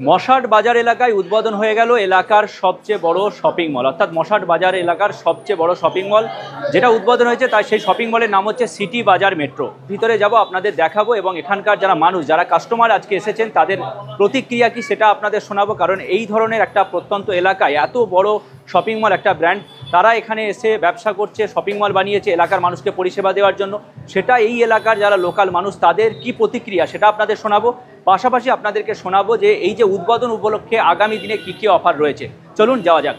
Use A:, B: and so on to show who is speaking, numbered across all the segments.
A: মশাট বাজার এলাকায় উদ্বোধন হয়ে গেল এলাকার সবচেয়ে বড় শপিং মল, অর্থাৎ মশাট বাজার এলাকার সবচেয়ে বড় শপিং মল যেটা উদ্বোধন হয়েছে, তাই সেই শপিং মলের নাম হচ্ছে সিটি বাজার মেট্রো। ভিতরে যাব, আপনাদের দেখাবো এবং এখানকার যারা মানুষ, যারা কাস্টমার আজকে এসেছেন তাদের প্রতিক্রিয়া কি সেটা আপনাদের শোনাবো। কারণ এই ধরনের একটা প্রত্যন্ত এলাকায় এত বড় শপিং মল, একটা ব্র্যান্ড, তারা এখানে এসে ব্যবসা করছে, শপিং মল বানিয়েছে এলাকার মানুষকে পরিষেবা দেওয়ার জন্য। সেটা এই এলাকার যারা লোকাল মানুষ তাদের কি প্রতিক্রিয়া সেটা আপনাদের শোনাবো। পাশাপাশি আপনাদেরকে শোনাবো যে এই যে উদ্বোধন উপলক্ষে আগামী দিনে কি কি অফার রয়েছে। চলুন যাওয়া যাক।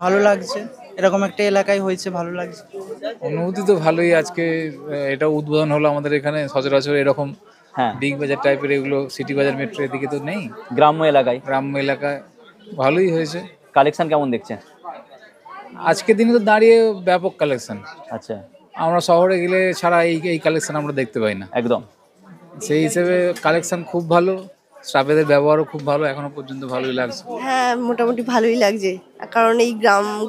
B: ভালো লাগছে, এরকম একটা এলাকায় হয়েছে, ভালো লাগছে।
C: অনুভূতি তো ভালোই। আজকে এটা উদ্বোধন হলো আমাদের এখানে। সচরাচর এরকম বিগ বাজার টাইপের এগুলো সিটি বাজার মেট্রো এদিকে তো নেই।
A: গ্রাম্য
C: এলাকায় ভালোই হয়েছে।
A: কালেকশন কেমন দেখছেন?
C: আজকের দিনে তো দাঁড়িয়ে ব্যাপক কালেকশন।
A: আচ্ছা,
C: আমরা শহরে গেলে ছাড়া এই কালেকশন আমরা দেখতে পাই না
A: একদম।
C: সেই হিসেবে কালেকশন খুব ভালো, স্টাফেদের ব্যবহারও খুব ভালো, এখনো পর্যন্ত ভালোই লাগছে।
D: হ্যাঁ, মোটামুটি ভালোই লাগছে, কারণ এই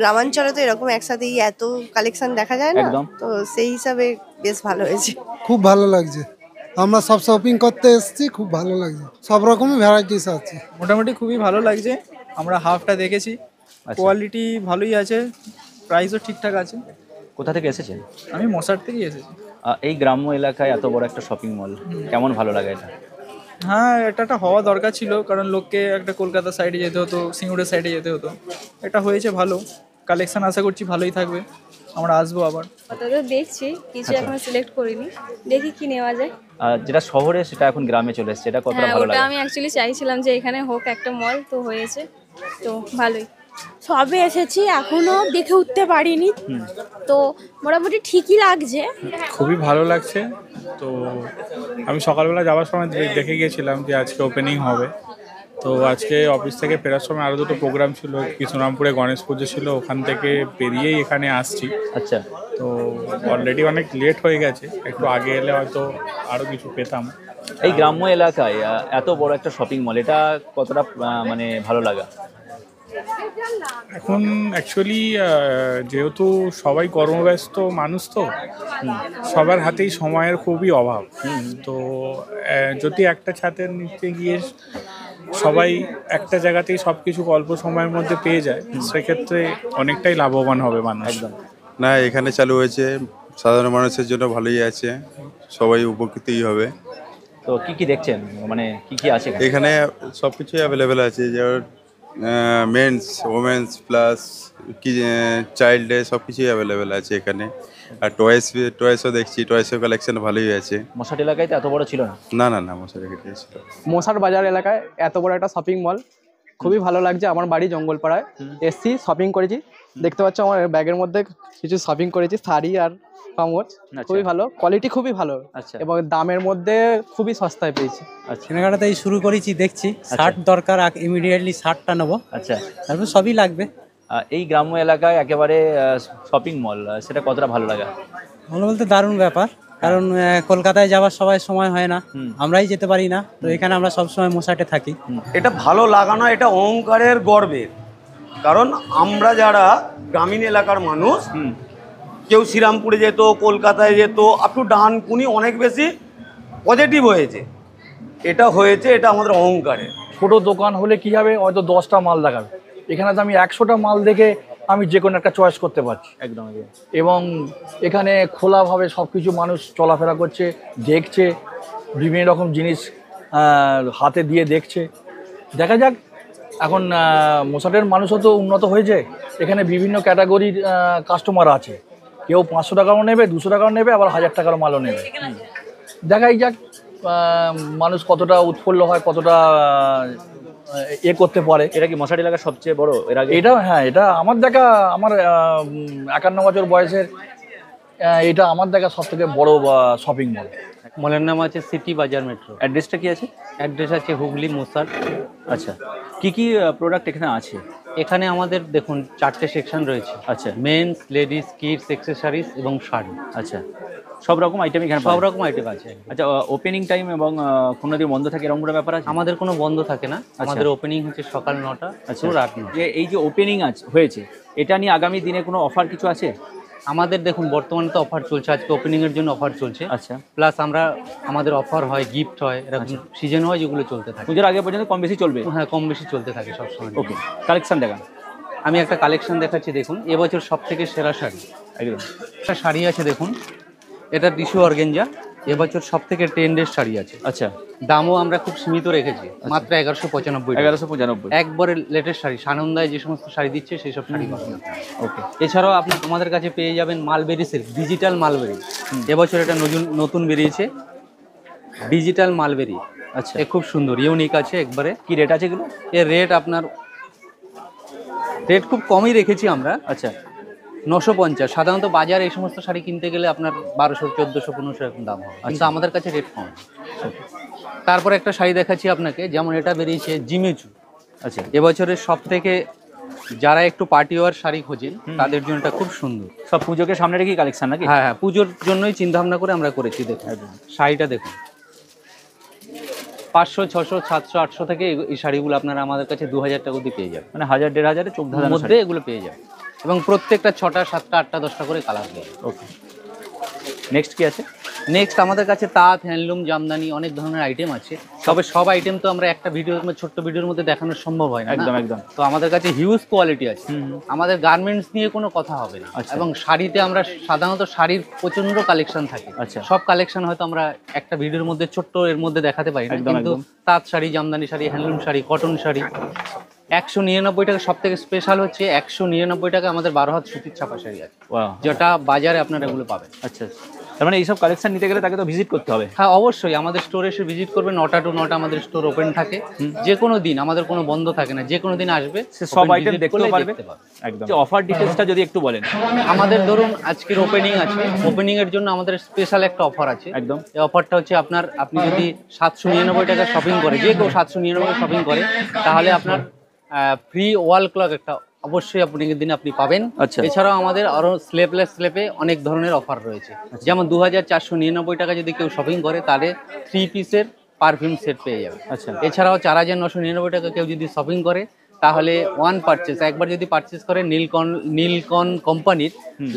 D: গ্রামাঞ্চলে তো এরকম একসাথেই এত কালেকশন দেখা যায় না, তো সেই হিসাবে বেশ ভালো হয়েছে।
E: খুব ভালো লাগছে, আমরা সব শপিং করতে এসেছি, খুব ভালো লাগছে, সব রকমের ভ্যারাইটিস আছে।
B: মোটামুটি খুবই ভালো লাগছে, আমরা হাফটা দেখেছি, কোয়ালিটি ভালোই আছে, প্রাইসও ঠিকঠাক আছে।
A: কোথা থেকে এসেছেন?
B: আমি মশাট থেকেই এসেছি।
A: এই গ্রাম্য এলাকায় এত বড় একটা শপিং মল কেমন ভালো লাগে এটা?
B: হ্যাঁ, এটা হওয়া দরকার ছিল, কারণ লোককে একটা কলকাতা সাইডে যেতে হতো, সিঙ্গুরের সাইডে যেতে হতো। এটা হয়েছে ভালো, কালেকশন আশা করছি ভালোই থাকবে, আমরা আসবো আবার।
F: দেখছি কিছু এখনো সিলেক্ট করিনি, দেখি কি নেওয়া যায়।
A: যেটা শহরে সেটা এখন গ্রামে চলে এসেছে, এটা কতটা ভালো লাগে?
F: আমি অ্যাকচুয়ালি চাইছিলাম যে এখানে হোক একটা মল, তো হয়েছে, তো ভালোই।
G: সবে এসেছি, এখনো দেখে উঠতে পারিনি, তো মোটামুটি ঠিকই লাগছে।
H: খুবই ভালো লাগছে। তো আমি সকালবেলা যাওয়ার সময় দেখে গিয়েছিলাম যে আজকে ওপেনিং হবে। তো আজকে অফিস থেকে ফেরার সময় আরও দুটো প্রোগ্রাম ছিল, কৃষ্ণরামপুরে গণেশ পুজো ছিল, ওখান থেকে বেরিয়েই এখানে আসছি।
A: আচ্ছা,
H: তো অলরেডি অনেক লেট হয়ে গেছে, একটু আগে এলে হয়তো আরও কিছু পেতাম।
A: এই গ্রাম্য এলাকায় এত বড় একটা শপিং মল, এটা কতটা মানে ভালো লাগা?
H: এখন অ্যাকচুয়ালি যেহেতু সবাই কর্মব্যস্ত মানুষ, তো সবার হাতেই সময়ের খুবই অভাব। তো যদি একটা ছাদের নিচে গিয়ে সবাই একটা জায়গাতেই সব কিছু অল্প সময়ের মধ্যে পেয়ে যায়, সেক্ষেত্রে অনেকটাই লাভবান হবে মানুষ।
A: একদম।
I: না, এখানে চালু হয়েছে, সাধারণ মানুষের জন্য ভালোই আছে, সবাই উপকৃতই হবে।
A: তো কি কি দেখছেন, মানে কি কি আছে
I: এখানে? সব কিছুই অ্যাভেলেবেল আছে, যেমন মেন্স, ওমেন্স প্লাস কি চাইল্ডে সব কিছুই অ্যাভেলেবেল আছে এখানে। আর টয়েসও দেখছি, টয়েসের কালেকশন ভালোই আছে।
A: মশাট এলাকায় তো এত বড় ছিল না।
I: না, মশাট এলাকায় ছিল।
B: মশাট বাজার এলাকায় এত বড় একটা শপিং মল খুবই ভালো লাগছে। আমার বাড়ি জঙ্গলপাড়ায়, এসছি, শপিং করেছি, দেখতে পাচ্ছ আমার ব্যাগের মধ্যে কিছু শপিং করেছি, শাড়ি আর কামড়। খুবই ভালো, কোয়ালিটি খুবই ভালো, এবং দামের মধ্যে খুবই সস্তায় পেয়েছি।
J: কেনাকাটাতেই শুরু করেছি, দেখছি শার্ট দরকার, ইমিডিয়েটলি শার্টটা নেবো।
A: আচ্ছা,
J: তারপর সবই লাগবে।
A: এই গ্রাম্য এলাকায় একেবারে শপিং মল, সেটা কতটা ভালো লাগা?
J: ভালো বলতে দারুণ ব্যাপার, কারণ কলকাতায় যাওয়ার সবাই সময় হয় না, আমরাই যেতে পারি না, তো এখানে আমরা সবসময় মশাটে থাকি।
K: এটা ভালো লাগানো, এটা অহংকারের গর্বের, কারণ আমরা যারা গ্রামীণ এলাকার মানুষ, কেউ শ্রীরামপুরে যেত, কলকাতায় যেত, আপ টু ডানকুনি অনেক বেশি পজিটিভ হয়েছে। এটা হয়েছে, এটা আমাদের অহংকারের।
L: ছোটো দোকান হলে কি হবে, হয়তো 10টা মাল দেখাবে, এখানে তো আমি 100টা মাল দেখে আমি যে কোনো একটা চয়েস করতে পারছি
A: একদম।
L: এবং এখানে খোলাভাবে সব কিছু মানুষ চলাফেরা করছে, দেখছে, বিভিন্ন রকম জিনিস হাতে দিয়ে দেখছে। দেখা যাক, এখন মশাটের মানুষও তো উন্নত হয়েছে, এখানে বিভিন্ন ক্যাটাগরির কাস্টমার আছে, কেউ 500 টাকাও নেবে, 200 টাকাও নেবে, আবার 1000 টাকার মালও নেবে। দেখাই যাক মানুষ কতটা উৎফুল্ল হয়, কতটা করতে পারে।
A: এটা কি মশাট এলাকার সবচেয়ে বড় এর আগে?
L: এটা হ্যাঁ, এটা আমার দেখা, আমার 51 বছর বয়সের এটা আমার দেখা সব থেকে বড় শপিং মল।
M: মলের নাম আছে সিটি বাজার মেট্রো।
A: অ্যাড্রেসটা কি আছে?
M: অ্যাড্রেস আছে হুগলি মোসাট।
A: আচ্ছা, কি কি প্রোডাক্ট এখানে আছে?
M: এখানে আমাদের দেখুন 4টে সেকশন রয়েছে।
A: আচ্ছা,
M: মেন্স, লেডিস, কিডস, অ্যাক্সেসরিজ এবং শাড়ি।
A: আচ্ছা, সব রকম আইটেম এখানে?
M: সব রকম আইটেম আছে।
A: আচ্ছা, ওপেনিং টাইম এবং কোনো দিন বন্ধ থাকে এরকম কোনো ব্যাপার আছে?
M: আমাদের কোনো বন্ধ থাকে না, আমাদের ওপেনিং হচ্ছে সকাল 9টা
A: আচ্ছা,
M: রাত 9।
A: এই যে ওপেনিং হয়েছে, এটা নিয়ে আগামী দিনে কোনো অফার কিছু আছে?
M: আমাদের দেখুন বর্তমানে তো অফার চলছে, আজকে ওপেনিং এর জন্য অফার চলছে।
A: আচ্ছা,
M: প্লাস আমাদের অফার হয়, গিফট হয়, এরকম সিজন হয় যেগুলো চলতে থাকে।
A: পুজোর আগে পর্যন্ত কম বেশি চলবে?
M: হ্যাঁ, কম বেশি চলতে থাকে সবসময়।
A: ওকে, কালেকশন দেখান।
M: আমি একটা কালেকশন দেখাচ্ছি, দেখুন এবছর সব থেকে সেরা শাড়ি।
A: একদম
M: একটা শাড়ি আছে দেখুন, এটা টিস্যু অর্গানজা, এবছর সব থেকে ট্রেন্ডের শাড়ি আছে।
A: আচ্ছা,
M: দামও আমরা খুব সীমিত রেখেছি, মাত্র 1195।
A: 1195
M: একবারে লেটেস্ট শাড়ি, সানন্দায় যে সমস্ত শাড়ি দিচ্ছে সেই সব শাড়ি পাবেন। ওকে, এছাড়াও আপনি আমাদের কাছে পেয়ে যাবেন মালবেরি সিল্ক, ডিজিটাল মালবেরি। এবছর এটা নতুন বেরিয়েছে, ডিজিটাল মালবেরি।
A: আচ্ছা,
M: এ খুব সুন্দর, ইউনিক আছে একবারে।
A: কি রেট আছে এগুলো?
M: এর রেট আপনার খুব কমই রেখেছি আমরা।
A: আচ্ছা,
M: 950। সাধারণত বাজারে এই সমস্ত শাড়ি কিনতে গেলে আপনার 1200, 1400, 1500 এরকম দাম হয়, কিন্তু আমাদের কাছে রেট কম। তারপরে একটা শাড়ি দেখাচ্ছি আপনাকে, যেমন এটা বেরিয়েছে জিমিচু।
A: আচ্ছা,
M: এবছরের সব থেকে যারা একটু পার্টি ওয়ার শাড়ি খোঁজেন তাদের জন্য এটা খুব সুন্দর।
A: সব পুজোকে সামনে রেখে কালেকশন নাকি?
M: হ্যাঁ, পুজোর জন্যই চিন্তা ভাবনা করে আমরা করেছি। দেখুন শাড়িটা দেখুন, 500, 600, 700, 800 থেকে এই শাড়িগুলো আপনারা আমাদের কাছে 2000 টাকা দিয়ে পেয়ে যাবেন।
A: মানে 1000, 1500 চোখ ধাঁধানোর
M: মধ্যে এগুলো পেয়ে যাবেন, এবং প্রত্যেকটা 6টা, 7টা, 8টা, 10টা করে কালার পেয়ে যাবেন।
A: ওকে, নেক্সট কি আছে?
M: নেক্সট আমাদের কাছে তাঁত, হ্যান্ডলুম, জামদানি অনেক ধরনের আইটেম আছে। তবে সব আইটেম তো আমরা একটা ছোট্ট ভিডিওর মধ্যে দেখানো সম্ভব হয় না।
A: একদম।
M: তো আমাদের কাছে হিউজ কোয়ালিটি আছে। আমাদের গার্মেন্টস নিয়ে কোনো কথা হবে না। এবং শাড়িতে আমরা সাধারণত শাড়ির প্রচন্ড কালেকশন থাকে।
A: আচ্ছা,
M: সব কালেকশন হয়তো আমরা একটা ভিডিওর মধ্যে ছোট্ট এর মধ্যে দেখাতে পারি না, কিন্তু তাঁত শাড়ি, জামদানি শাড়ি, হ্যান্ডলুম শাড়ি, কটন শাড়ি 199 টাকা। সব থেকে স্পেশাল হচ্ছে 199 টাকা আমাদের 12 হাত সুতির ছাপা শাড়ি আছে, যেটা বাজারে আপনারা এগুলো পাবেন।
A: আচ্ছা, তার মানে এইসব কালেকশন নিতে গেলে তাকে তো ভিজিট করতে হবে?
M: হ্যাঁ, অবশ্যই আমাদের স্টোরে এসে ভিজিট করবে। 9টা to 9টা আমাদের স্টোর ওপেন থাকে, যে কোনো দিন, আমাদের কোনো বন্ধ থাকে না, যে কোনো দিন আসবে,
A: সব আইটেম দেখতে পারবে। একদম। অফার ডিটেইলসটা যদি একটু বলেন।
M: আমাদের ধরুন আজকের ওপেনিং আছে, ওপেনিং এর জন্য আমাদের স্পেশাল একটা অফার আছে।
A: একদম,
M: এই অফারটা হচ্ছে আপনি যদি 799 টাকা শপিং করে, যে কেউ 799 টাকা শপিং করে, তাহলে আপনার ফ্রি ওয়াল ক্লক একটা অবশ্যই ওপেনিংয়ের দিনে আপনি পাবেন।
A: আচ্ছা,
M: এছাড়াও আমাদের আরো স্লেপে অনেক ধরনের অফার রয়েছে। যেমন 2499 টাকা যদি কেউ শপিং করে, তাহলে 3 পিসের পারফিউম সেট পেয়ে যাবে।
A: আচ্ছা,
M: এছাড়াও 4999 টাকা কেউ যদি শপিং করে, তাহলে একবার যদি পারচেস করে নীলকন কোম্পানির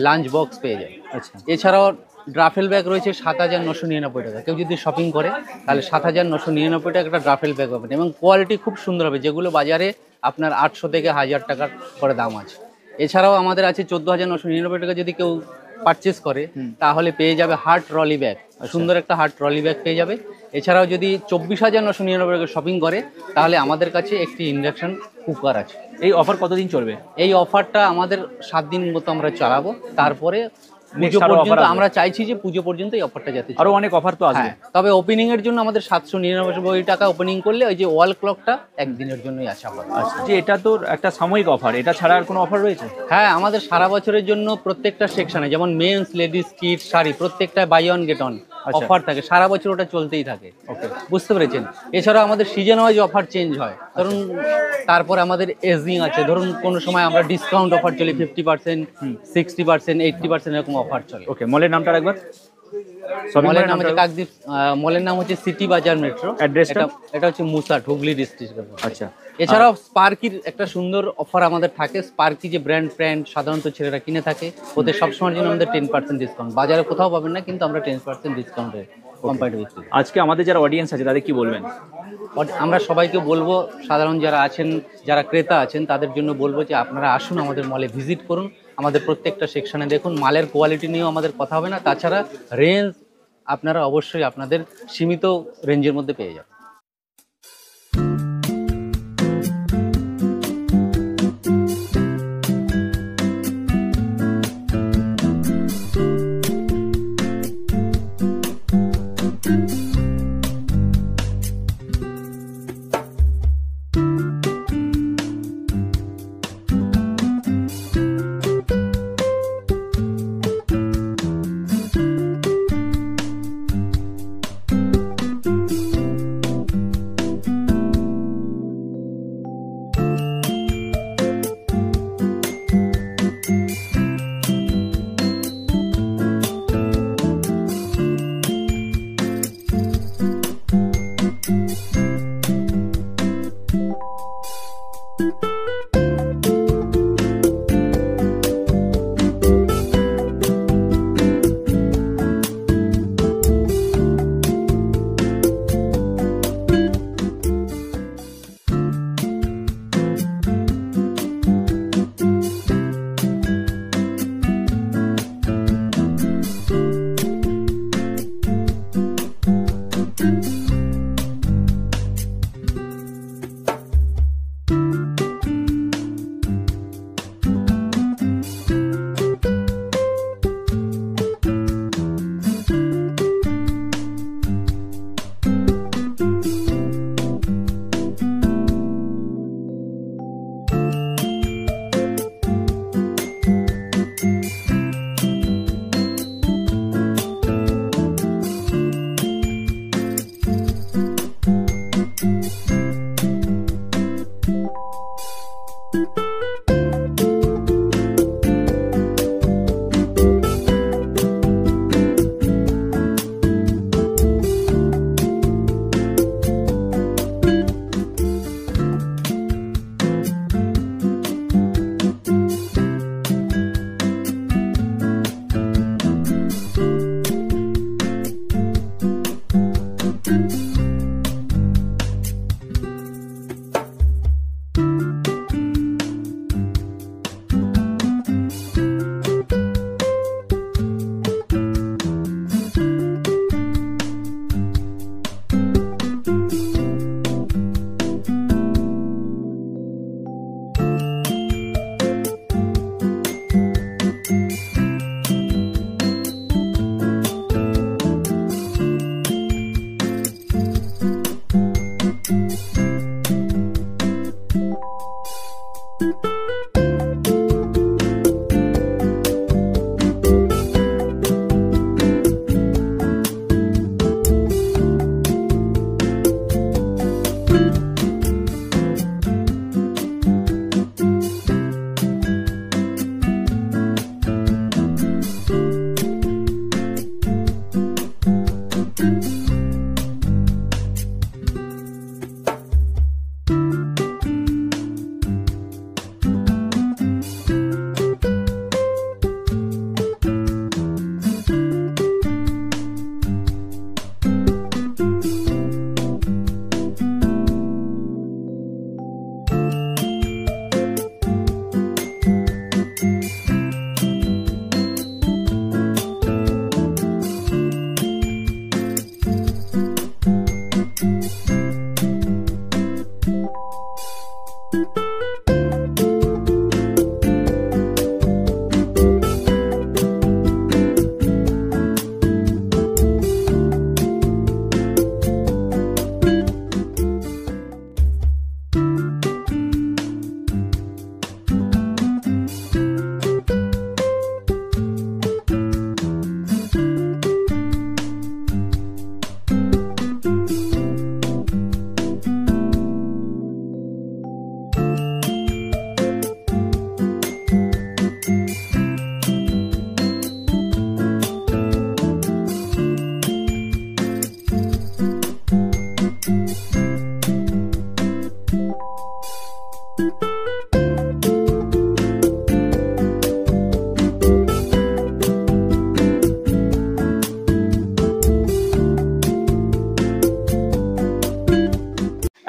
M: লাঞ্চ বক্স পেয়ে যায়।
A: আচ্ছা,
M: এছাড়াও ড্রাফেল ব্যাগ রয়েছে 7999 টাকা। কেউ যদি শপিং করে তাহলে 7999 টাকা একটা ড্রাফেল ব্যাগ পাবেন, এবং কোয়ালিটি খুব সুন্দর হবে, যেগুলো বাজারে আপনার 800 থেকে 1000 টাকার করে দাম আছে। এছাড়াও আমাদের আছে 14,999 টাকা যদি কেউ পারচেস করে, তাহলে পেয়ে যাবে হার্ট ট্রলি ব্যাগ, সুন্দর একটা হার্ট ট্রলি ব্যাগ পেয়ে যাবে। এছাড়াও যদি 24,999 টাকা শপিং করে, তাহলে আমাদের কাছে একটি ইন্ডাকশন কুকার আছে।
A: এই অফার কতদিন চলবে?
M: এই অফারটা আমাদের 7 দিন মতো আমরা চালাবো, তারপরে পুজো পর্যন্ত আমরা চাইছি যে পুজো পর্যন্ত এই অফারটা যাতে
A: আরো অনেক অফার তো আসবে।
M: তবে ওপেনিং এর জন্য আমাদের 799 টাকা ওপেনিং করলে ওই যে ওয়াল ক্লকটা একদিনের জন্যই আছে আমাদের।
A: আচ্ছা, যে এটা তো একটা সাময়িক অফার, এটা ছাড়া আর কোনো অফার রয়েছে?
M: হ্যাঁ, আমাদের সারা বছরের জন্য প্রত্যেকটা সেকশনে, যেমন মেন্স, লেডিস, কিডস, শাড়ি, প্রত্যেকটা buy one get one offer থাকে, সারা বছর ওটা চলতেই থাকে। ওকে, বুঝতে পেরেছেন? এছাড়াও আমাদের সিজন ওয়াইজ অফার চেঞ্জ হয়। ধরুন তারপরে আমাদের এজিং আছে, ধরুন কোনো সময় আমরা ডিসকাউন্ট অফার চলে 50%, 60%, 80% এরকম অফার চলে।
A: ওকে, মলের নামটা রাখবেন।
M: মলের নাম হচ্ছে কাকদ্বীপ, মলের নাম হচ্ছে সিটি বাজার মেট্রো।
A: অ্যাড্রেসটা
M: এটা হচ্ছে মুসাট, হুগলি ডিস্ট্রিক্ট।
A: আচ্ছা,
M: এছাড়াও স্পার্কির একটা সুন্দর অফার আমাদের থাকে। স্পার্কি যে ব্র্যান্ড সাধারণত ছেলেরা কিনে থাকে, ওদের সবসময়ের জন্য আমাদের 10% ডিসকাউন্ট, বাজারে কোথাও পাবেন না, কিন্তু আমরা 10% ডিসকাউন্টে কম্পারেটিভ।
A: আজকে আমাদের যারা অডিয়েন্স আছে তাদের কি বলবেন?
M: আমরা সবাইকে বলবো, সাধারণ যারা আছেন, যারা ক্রেতা আছেন, তাদের জন্য বলবো যে আপনারা আসুন, আমাদের মলে ভিজিট করুন, আমাদের প্রত্যেকটা সেকশনে দেখুন। মালের কোয়ালিটি নিয়েও আমাদের কথা হবে না, তাছাড়া রেঞ্জ আপনারা অবশ্যই আপনাদের সীমিত রেঞ্জের মধ্যে পেয়ে যাবেন।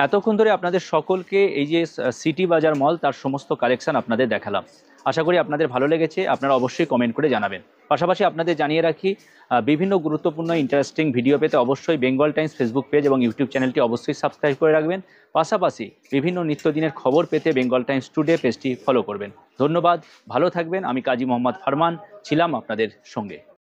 A: এতক্ষণ ধরে আপনাদের সকলকে এই যে সিটি বাজার মল তার সমস্ত কালেকশন আপনাদের দেখালাম। আশা করি আপনাদের ভালো লেগেছে, আপনারা অবশ্যই কমেন্ট করে জানাবেন। পাশাপাশি আপনাদের জানিয়ে রাখি, বিভিন্ন গুরুত্বপূর্ণ ইন্টারেস্টিং ভিডিও পেতে অবশ্যই বেঙ্গল টাইমস ফেসবুক পেজ এবং ইউটিউব চ্যানেলটি অবশ্যই সাবস্ক্রাইব করে রাখবেন। পাশাপাশি বিভিন্ন নিত্যদিনের খবর পেতে বেঙ্গল টাইমস টুডে পেজটি ফলো করবেন। ধন্যবাদ, ভালো থাকবেন। আমি কাজী মোহাম্মদ ফারমান ছিলাম আপনাদের সঙ্গে।